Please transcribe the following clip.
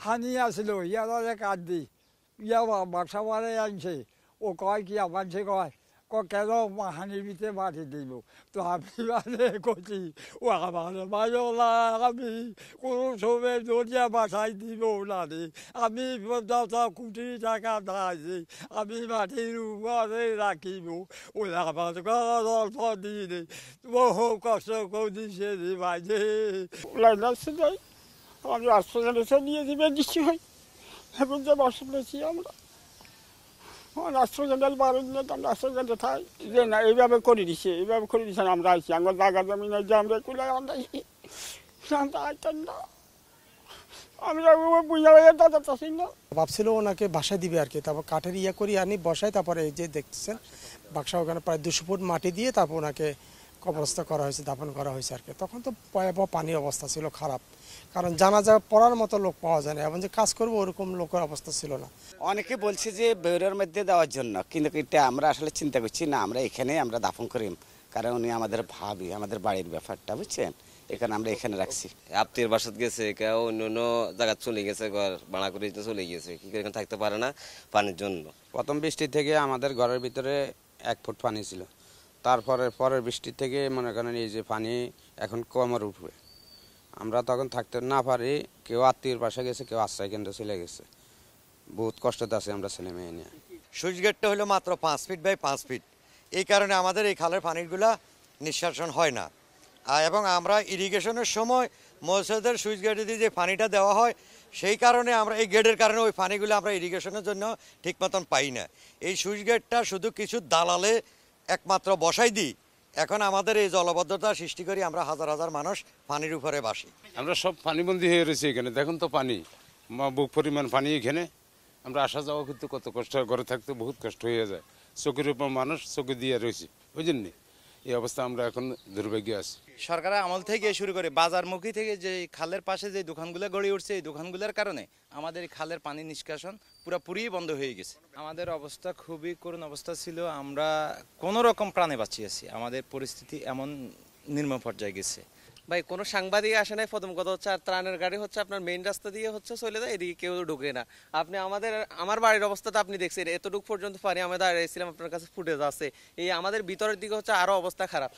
হানি আসলো ইয়ারে কাঁদি ইয়া বাসা বাড়ে আনছে ও কয় কি আমাকে কয় কেন হানির ভিতরে মাটি দিব তো আমি মানে করছি ও আমার মায়লা আমি কোনো সময় দরিয়া বাসায় দিব না রে আমি 50 কোটি টাকা দাঁড়াইছি আমি মাটির উপরে রাখিব ওই আমার অর্থ দিয়ে বহু কষ্ট করছে রে বাইরে আমি হাসপাতালে নিয়ে দিবে নিশ্চয় এখন যে বসে পেয়েছি আমরা রাষ্ট্রকেন্দ্র 12 দিনে আমরা রাষ্ট্রকেন্দ্রে থাই যে না এইভাবে করে দিছে আমরা আইছি আমার জায়গা জমি নাই যে আমরা কুলে আমরা আইতেন না আমরা বুঝা হয়ে দাদা চাষি না ভাবছিল ওনাকে বাসায় দিবে আর কি তারপর কাঠের ইয়া করি আনি বসায় তারপরে এই যে দেখতেছেন বাক্সা ওখানে প্রায় 200 ফুট মাটি দিয়ে তারপর ওনাকে কবরস্থ করা হয়েছে দাফন করা হয়েছে আর কি তখন তো ভয়াবহ পানির অবস্থা ছিল খারাপ কারণ জানাজা পড়ার মতো লোক পাওয়া যায় না এবং যে কাজ করবো ওরকম লোকের অবস্থা ছিল না অনেকে বলছে যে বেউরের মধ্যে দেওয়ার জন্য কিন্তু এটা আমরা আসলে চিন্তা করছি না আমরা এখানে আমরা দাফন করি কারণ উনি আমাদের ভাবি আমাদের বাড়ির ব্যাপারটা বুঝছেন এখানে আমরা এখানে রাখছি আত্মীয়ের বাসাত গেছে কেউ অন্য অন্য জায়গা চলে গেছে ঘর ভাড়া করে চলে গেছে কি করে এখানে থাকতে পারে না পানির জন্য প্রথম বৃষ্টি থেকে আমাদের ঘরের ভিতরে 1 ফুট পানি ছিল তারপরে পরের বৃষ্টি থেকে মনে করেন এই যে পানি এখন কমর উঠবে আমরা তখন থাকতে না পারি কেউ আত্মীয়ের বাসায় গেছে কেউ আশ্রয় কেন্দ্রে চলে গেছে বহুত কষ্টতে আছে আমরা ছেলে মেয়ে নিয়ে সুইচ গেটটা হলো মাত্র 5 ফিট বাই 5 ফিট এই কারণে আমাদের এই খালের পানিগুলা নিষ্কাশন হয় না এবং আমরা ইরিগেশনের সময় মসজিদের সুইচ গেটে দিয়ে যে পানিটা দেওয়া হয় সেই কারণে আমরা এই গেটের কারণে ওই পানিগুলো আমরা ইরিগেশনের জন্য ঠিক মতন পাই না এই সুইচ গেটটা শুধু কিছু দালালে একমাত্র বসাই দিই এখন আমাদের এই জলবদ্ধতা সৃষ্টি করি আমরা হাজার হাজার মানুষ পানির উপরে বাসি আমরা সব পানিবন্দী হয়ে রয়েছি এখানে দেখুন তো পানি বুক পরিমাণ পানি এখানে আমরা আসা যাওয়া করতে কত কষ্ট ঘরে থাকতে বহুত কষ্ট হয়ে যায় চোখের উপর মানুষ চোখে দিয়ে রয়েছি বুঝলেন নি এই অবস্থা আমরা এখন দুর্ভাগ্য আছি সরকারের আমল থেকে শুরু করে বাজারমুখী থেকে যে খালের পাশে যে দোকানগুলো গড়ে উঠছে এই দোকানগুলোর কারণে আমাদের খালের পানি নিষ্কাশন পুরোপুরি বন্ধ হয়ে গেছে আমাদের অবস্থা খুবই করুণ অবস্থা ছিল আমরা কোনো রকম প্রাণে বাঁচিয়েছি আমাদের পরিস্থিতি এমন নিম্ন পর্যায়ে গেছে ভাই কোনো সাংবাদিক আসে নাই প্রথম কথা হচ্ছে আর ত্রাণের গাড়ি হচ্ছে আপনার মেইন রাস্তা দিয়ে হচ্ছে চলে যায় এদিকে কেউ ঢুকে না আপনি আমার বাড়ির অবস্থাটা আপনি দেখছেন এতটুকু পর্যন্ত পানি আমরা দাঁড়িয়েছিলাম আপনার কাছে ফুটেজ আছে এই আমাদের ভিতরের দিকে হচ্ছে আরো অবস্থা খারাপ